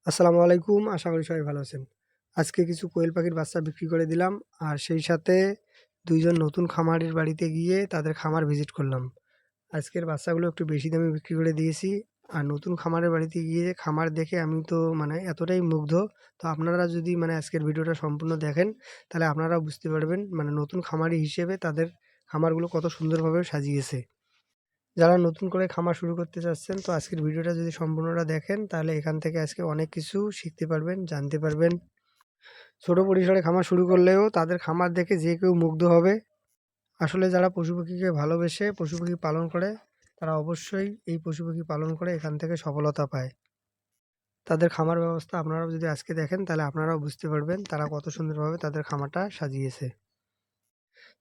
আসসালামু আলাইকুম। আশা করি সবাই ভালো আছেন। আজকে কিছু কোয়েল পাখির বাচ্চা বিক্রি করে দিলাম। আর সেই সাথে ২ জন নতুন খামারির বাড়িতে গিয়ে তাদের খামার ভিজিট করলাম। আজকের বাচ্চাগুলো একটু বেশি দামে বিক্রি করে দিয়েছি। আর নতুন খামারের বাড়িতে গিয়ে খামার দেখে আমি তো এতটাই মুগ্ধ। তো আপনারা যদি আজকের ভিডিওটা সম্পূর্ণ দেখেন, তাহলে আপনারাও বুঝতে পারবেন নতুন খামারি হিসেবে তাদের খামারগুলো কত সুন্দরভাবে সাজিয়েছে। যারা নতুন করে খামার শুরু করতে চাচ্ছেন, তো আজকের ভিডিওটা যদি সম্পূর্ণটা দেখেন, তাহলে এখান থেকে আজকে অনেক কিছু শিখতে পারবেন, জানতে পারবেন। ছোট পরিসরে খামার শুরু করলেও তাদের খামার দেখে যে কেউ মুগ্ধ হবে। আসলে যারা পশু পাখিকে ভালোবেসে পশু পাখি পালন করে, তারা অবশ্যই এই পশু পাখি পালন করে এখান থেকে সফলতা পায়। তাদের খামার ব্যবস্থা আপনারাও যদি আজকে দেখেন, তাহলে আপনারাও বুঝতে পারবেন তারা কত সুন্দরভাবে তাদের খামারটা সাজিয়েছে।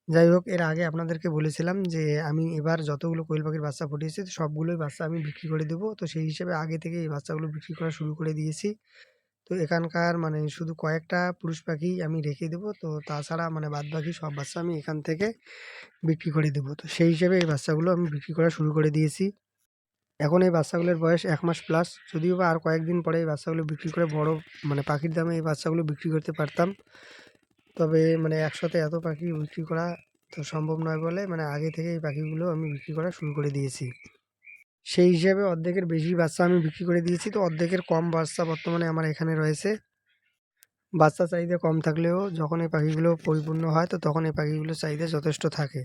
যাই হোক, এর আগে আপনাদেরকে বলেছিলাম যে আমি এবার যতগুলো কোয়েল পাখির বাচ্চা ফুটিয়েছে, তো সবগুলোই বাচ্চা আমি বিক্রি করে দেবো। তো সেই হিসেবে আগে থেকে এই বাচ্চাগুলো বিক্রি করা শুরু করে দিয়েছি। তো এখানকার শুধু কয়েকটা পুরুষ পাখি আমি রেখে দেবো। তো তাছাড়া বাদবাকি সব বাচ্চা আমি এখান থেকে বিক্রি করে দেবো। তো সেই হিসেবে এই বাচ্চাগুলো আমি বিক্রি করা শুরু করে দিয়েছি। এখন এই বাচ্চাগুলোর বয়স ১ মাস প্লাস। যদিও বা আর কয়েকদিন পরে এই বাচ্চাগুলো বিক্রি করে বড় পাখির দামে এই বাচ্চাগুলো বিক্রি করতে পারতাম। তবে একসাথে এত পাখি বিক্রি করা তো সম্ভব নয় বলে আগে থেকে এই পাখিগুলো আমি বিক্রি করা শুরু করে দিয়েছি। সেই হিসাবে অর্ধেকের বেশি বাচ্চা আমি বিক্রি করে দিয়েছি। তো অর্ধেকের কম বাচ্চা বর্তমানে আমার এখানে রয়েছে। বাচ্চা চাহিদা কম থাকলেও যখন এই পাখিগুলো পরিপূর্ণ হয়, তো তখন এই পাখিগুলোর চাহিদা যথেষ্ট থাকে।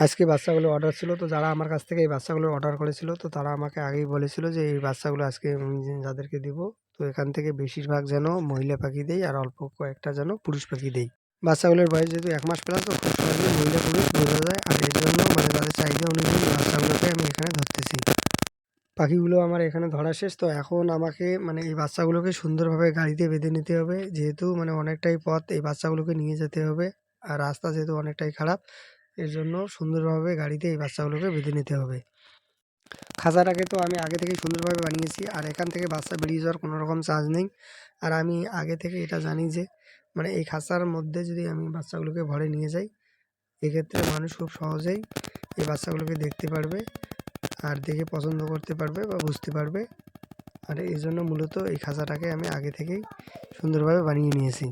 আজকে বাচ্চাগুলো অর্ডার ছিল, তো যারা আমার কাছ থেকে এই বাচ্চাগুলো অর্ডার করেছিল, তো তারা আমাকে আগেই বলেছিল যে এই বাচ্চাগুলো আজকে আমি যাদেরকে দিব, তো এখান থেকে বেশিরভাগ যেন মহিলা পাখি দেই আর অল্প কয়েকটা যেন পুরুষ পাখি দেই। বাচ্চাগুলোর বয়স যেহেতু ১ মাস প্লাস, তো খুব সহজেই মহিলা পুরুষ বোঝা যায়। আর এর জন্য তাদের চাহিদা অনুযায়ী বাচ্চাগুলোকে আমি এখানে ধরতেছি। পাখিগুলো আমার এখানে ধরা শেষ। তো এখন আমাকে এই বাচ্চাগুলোকে সুন্দরভাবে গাড়িতে বেঁধে নিতে হবে। যেহেতু অনেকটাই পথ এই বাচ্চাগুলোকে নিয়ে যেতে হবে। আর রাস্তা যেহেতু অনেকটাই খারাপ, এর জন্য সুন্দরভাবে গাড়িতে এই বাচ্চাগুলোকে বেঁধে নিতে হবে। খাঁচাটাকে তো আমি আগে থেকেই সুন্দরভাবে বানিয়েছি। আর এখান থেকে বাচ্চা বেরিয়ে যাওয়ার কোনো রকম চান্স নেই। আর আমি আগে থেকে এটা জানি যে এই খাঁচার মধ্যে যদি আমি বাচ্চাগুলোকে ভরে নিয়ে যাই, এক্ষেত্রে মানুষ খুব সহজেই এই বাচ্চাগুলোকে দেখতে পারবে। আর দেখে পছন্দ করতে পারবে বা বুঝতে পারবে। আর এইজন্য মূলত এই খাঁচাটাকে আমি আগে থেকেই সুন্দরভাবে বানিয়ে নিয়েছি।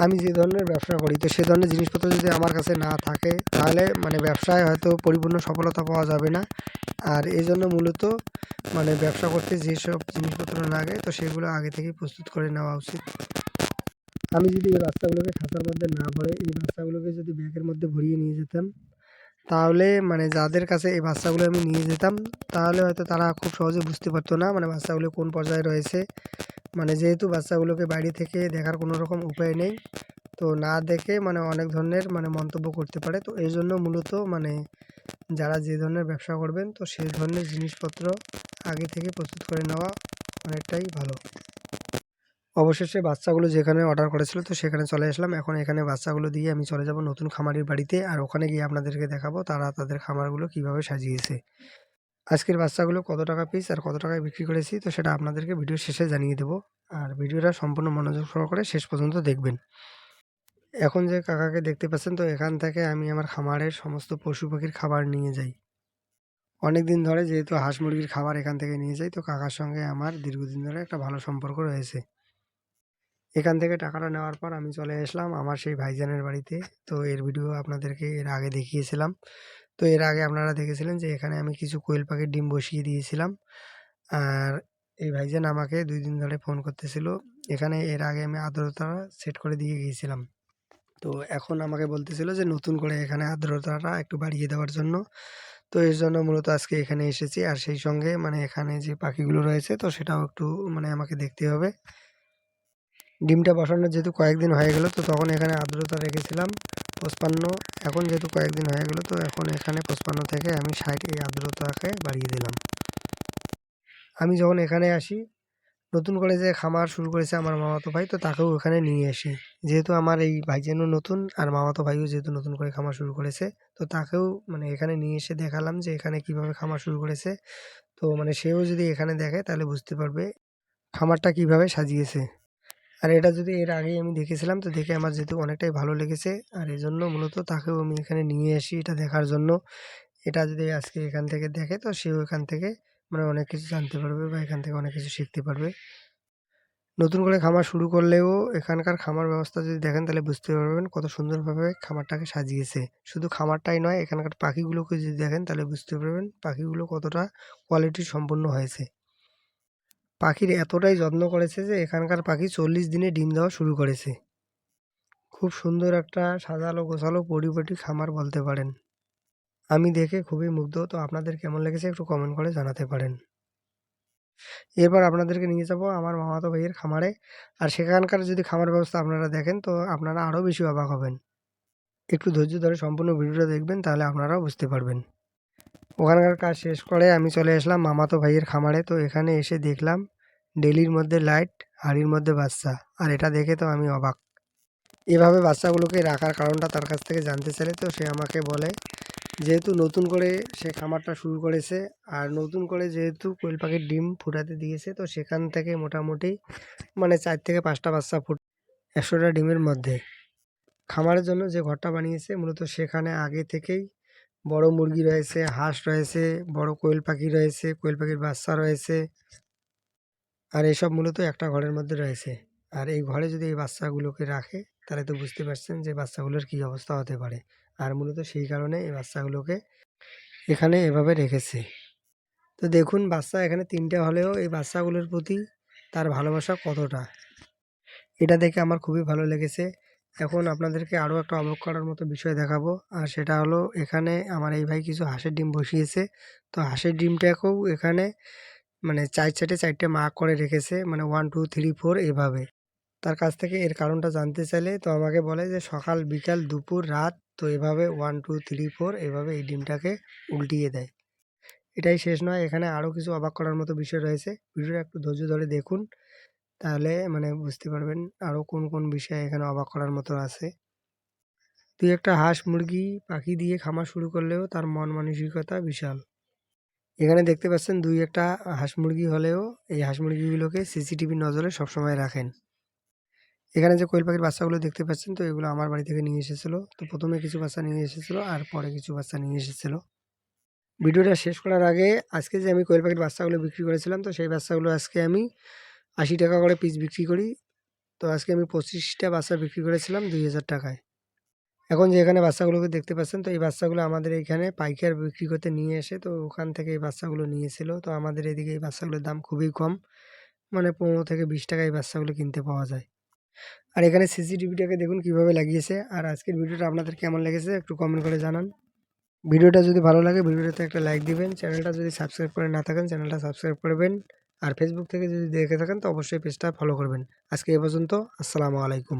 আমি যে ধরনের ব্যবসা করি, তো সে ধরনের জিনিসপত্র যদি আমার কাছে না থাকে, তাহলে ব্যবসায় হয়তো পরিপূর্ণ সফলতা পাওয়া যাবে না। আর এজন্য মূলত ব্যবসা করতে যেসব জিনিসপত্র লাগে, তো সেগুলো আগে থেকেই প্রস্তুত করে নেওয়া উচিত। আমি যদি এই বাচ্চাগুলোকে খাঁচার মধ্যে না ভরে এই বাচ্চাগুলোকে যদি ব্যাগের মধ্যে ভরিয়ে নিয়ে যেতাম, তাহলে যাদের কাছে এই বাচ্চাগুলো আমি নিয়ে যেতাম, তাহলে হয়তো তারা খুব সহজে বুঝতে পারতো না বাচ্চাগুলো কোন পর্যায়ে রয়েছে। যেহেতু বাচ্চাগুলোকে বাইরে থেকে দেখার কোনো রকম উপায় নেই, তো না দেখে অনেক ধরনের মন্তব্য করতে পারে। তো এইজন্য মূলত যারা যে ধরনের ব্যবসা করবেন, তো সেই ধরনের জিনিসপত্র আগে থেকে প্রস্তুত করে নেওয়া অনেকটাই ভালো। অবশেষে বাচ্চাগুলো যেখানে অর্ডার করেছিল, তো সেখানে চলে আসলাম। এখন এখানে বাচ্চাগুলো দিয়ে আমি চলে যাব নতুন খামারির বাড়িতে। আর ওখানে গিয়ে আপনাদেরকে দেখাবো তারা তাদের খামারগুলো কিভাবে সাজিয়েছে। আজকের বাচ্চাগুলো কত টাকা পিস আর কত টাকায় বিক্রি করেছি, তো সেটা আপনাদেরকে ভিডিওর শেষে জানিয়ে দেবো। আর ভিডিওটা সম্পূর্ণ মনোযোগ সহকারে শেষ পর্যন্ত দেখবেন। এখন যে কাকাকে দেখতে পাচ্ছেন, তো এখান থেকে আমি আমার খামারের সমস্ত পশু পাখির খাবার নিয়ে যাই। অনেকদিন ধরে যেহেতু হাঁস মুরগির খাবার এখান থেকে নিয়ে যাই, তো কাকার সঙ্গে আমার দীর্ঘদিন ধরে একটা ভালো সম্পর্ক রয়েছে। এখান থেকে টাকাটা নেওয়ার পর আমি চলে আসলাম আমার সেই ভাইজানের বাড়িতে। তো এর ভিডিও আপনাদেরকে এর আগে দেখিয়েছিলাম। তো এর আগে আপনারা দেখেছিলেন যে এখানে আমি কিছু কোয়েল পাখির ডিম বসিয়ে দিয়েছিলাম। আর এই ভাইজান আমাকে ২ দিন ধরে ফোন করতেছিল। এখানে এর আগে আমি আর্দ্রতা সেট করে দিয়ে গিয়েছিলাম। তো এখন আমাকে বলতেছিল যে নতুন করে এখানে আর্দ্রতাটা একটু বাড়িয়ে দেওয়ার জন্য। তো এর জন্য মূলত আজকে এখানে এসেছি। আর সেই সঙ্গে এখানে যে পাখিগুলো রয়েছে, তো সেটাও একটু আমাকে দেখতে হবে। ডিমটা বসানোর যেহেতু কয়েকদিন হয়ে গেল, তো তখন এখানে আর্দ্রতা রেখেছিলাম ৫৫। এখন যেহেতু কয়েকদিন হয়ে গেল, তো এখন এখানে ৫৫ থেকে আমি ৬০ এই আর্দ্রতাকে বাড়িয়ে দিলাম। আমি যখন এখানে আসি, নতুন করে যে খামার শুরু করেছে আমার মামাতো ভাই, তো তাকেও এখানে নিয়ে আসি। যেহেতু আমার এই ভাইজানও নতুন আর মামাতো ভাইও যেহেতু নতুন করে খামার শুরু করেছে, তো তাকেও এখানে নিয়ে এসে দেখালাম যে এখানে কিভাবে খামার শুরু করেছে। তো সেও যদি এখানে দেখে, তাহলে বুঝতে পারবে খামারটা কিভাবে সাজিয়েছে। আর এটা যদি এর আগেই আমি দেখেছিলাম, তো দেখে আমার যেহেতু অনেকটাই ভালো লেগেছে। আর এজন্য মূলত তাকেও আমি এখানে নিয়ে আসি এটা দেখার জন্য। এটা যদি আজকে এখান থেকে দেখে, তো সেও এখান থেকে মানে অনেক কিছু জানতে পারবে বা এখান থেকে অনেক কিছু শিখতে পারবে। নতুন করে খামার শুরু করলেও এখানকার খামার ব্যবস্থা যদি দেখেন তাহলে বুঝতে পারবেন কত সুন্দরভাবে খামারটাকে সাজিয়েছে। শুধু খামারটাই নয়, এখানকার পাখিগুলোকে যদি দেখেন তাহলে বুঝতে পারবেন পাখিগুলো কতটা কোয়ালিটি সম্পন্ন হয়েছে। পাখির এতটাই যত্ন করেছে যে এখানকার পাখি 40 দিনে ডিম দেওয়া শুরু করেছে। খুব সুন্দর একটা সাজালো গোছালো পরিপাটি খামার বলতে পারেন। আমি দেখে খুবই মুগ্ধ। তো আপনাদের কেমন লেগেছে একটু কমেন্ট করে জানাতে পারেন। এরপর আপনাদেরকে নিয়ে যাবো আমার মামাতো ভাইয়ের খামারে। আর সেখানকার যদি খামার ব্যবস্থা আপনারা দেখেন তো আপনারা আরও বেশি অবাক হবেন। একটু ধৈর্য ধরে সম্পূর্ণ ভিডিওটা দেখবেন তাহলে আপনারাও বুঝতে পারবেন। ওখানকার কাজ শেষ করে আমি চলে আসলাম মামাতো ভাইয়ের খামারে। তো এখানে এসে দেখলাম ডেলির মধ্যে লাইট, হাঁড়ির মধ্যে বাচ্চা। আর এটা দেখে তো আমি অবাক। এভাবে বাচ্চাগুলোকে রাখার কারণটা তার কাছ থেকে জানতে চাইলে তো সে আমাকে বলে, যেহেতু নতুন করে সে খামারটা শুরু করেছে আর নতুন করে যেহেতু কোয়েল পাখির ডিম ফুটাতে দিয়েছে, তো সেখান থেকে মোটামুটি মানে 4 থেকে 5টা বাচ্চা 100টা ডিমের মধ্যে। খামারের জন্য যে ঘরটা বানিয়েছে মূলত সেখানে আগে থেকেই বড় মুরগি রয়েছে, হাঁস রয়েছে, বড় কোয়েল পাখি রয়েছে, কোয়েল পাখির বাচ্চা রয়েছে। আর এসব মূলত একটা ঘরের মধ্যে রয়েছে। আর এই ঘরে যদি এই বাচ্চাগুলোকে রাখে তাহলে তো বুঝতে পারছেন যে বাচ্চাগুলোর কী অবস্থা হতে পারে। আর মূলত সেই কারণে এই বাচ্চাগুলোকে এখানে এভাবে রেখেছে। তো দেখুন বাচ্চা এখানে 3টে হলেও এই বাচ্চাগুলোর প্রতি তার ভালোবাসা কতটা। এটা দেখে আমার খুবই ভালো লেগেছে। এখন আপনাদেরকে আরও একটা অবাক করার মতো বিষয় দেখাবো। আর সেটা হলো এখানে আমার এই ভাই কিছু হাঁসের ডিম বসিয়েছে। তো হাঁসের ডিমটাকেও এখানে মানে 4 সাইডে 4টে মার্ক করে রেখেছে। মানে 1, 2, 3, 4 এভাবে। তার কাছ থেকে এর কারণটা জানতে চাইলে তো আমাকে বলে যে সকাল, বিকাল, দুপুর, রাত তো এভাবে 1, 2, 3, 4 এভাবে এই ডিমটাকে উল্টিয়ে দেয়। এটাই শেষ নয়, এখানে আরও কিছু অবাক করার মতো বিষয় রয়েছে। ভিডিওটা একটু ধৈর্য ধরে দেখুন। তাহলে মানে বুঝতে পারবেন আরও কোন, কোন বিষয় এখানে অবাক করার মতো আছে। 2-1টা হাঁস, মুরগি, পাখি দিয়ে খামার শুরু করলেও তার মন মানসিকতা বিশাল। এখানে দেখতে পাচ্ছেন 2-1টা হাঁস মুরগি হলেও এই হাঁস মুরগিগুলোকে সিসিটিভির নজরে সবসময় রাখেন। এখানে যে কোয়েল পাখির বাচ্চাগুলো দেখতে পাচ্ছেন তো এগুলো আমার বাড়ি থেকে নিয়ে এসেছিল। তো ১ম এ কিছু বাচ্চা নিয়ে এসেছিল আর পরে কিছু বাচ্চা নিয়ে এসেছিল। ভিডিওটা শেষ করার আগে আজকে যে আমি কোয়েল পাখির বাচ্চাগুলো বিক্রি করেছিলাম তো সেই বাচ্চাগুলো আজকে আমি ৮০ টাকা করে পিস বিক্রি করি। তো আজকে আমি 25টা বাচ্চা বিক্রি করেছিলাম ২,০০০ টাকায়। এখন যে এখানে বাচ্চাগুলোকে দেখতে পাচ্ছেন তো এই বাচ্চাগুলো আমাদের এইখানে পাইকার বিক্রি করতে নিয়ে এসে তো ওখান থেকে এই বাচ্চাগুলো নিয়েছিল। তো আমাদের এদিকে এই বাচ্চাগুলোর দাম খুবই কম। মানে ১৫ থেকে ২০ টাকায় এই বাচ্চাগুলো কিনতে পাওয়া যায়। আর এখানে সিসিটিভিটাকে দেখুন কিভাবে লাগিয়েছে। আর আজকের ভিডিওটা আপনাদের কেমন লেগেছে একটু কমেন্ট করে জানান। ভিডিওটা যদি ভালো লাগে ভিডিওটাতে একটা লাইক দিবেন। চ্যানেলটা যদি সাবস্ক্রাইব করে না থাকেন চ্যানেলটা সাবস্ক্রাইব করবেন। আর ফেসবুক থেকে যদি দেখে থাকেন তো অবশ্যই পেজটা ফলো করবেন। আজকে এ পর্যন্ত। আসসালামু আলাইকুম।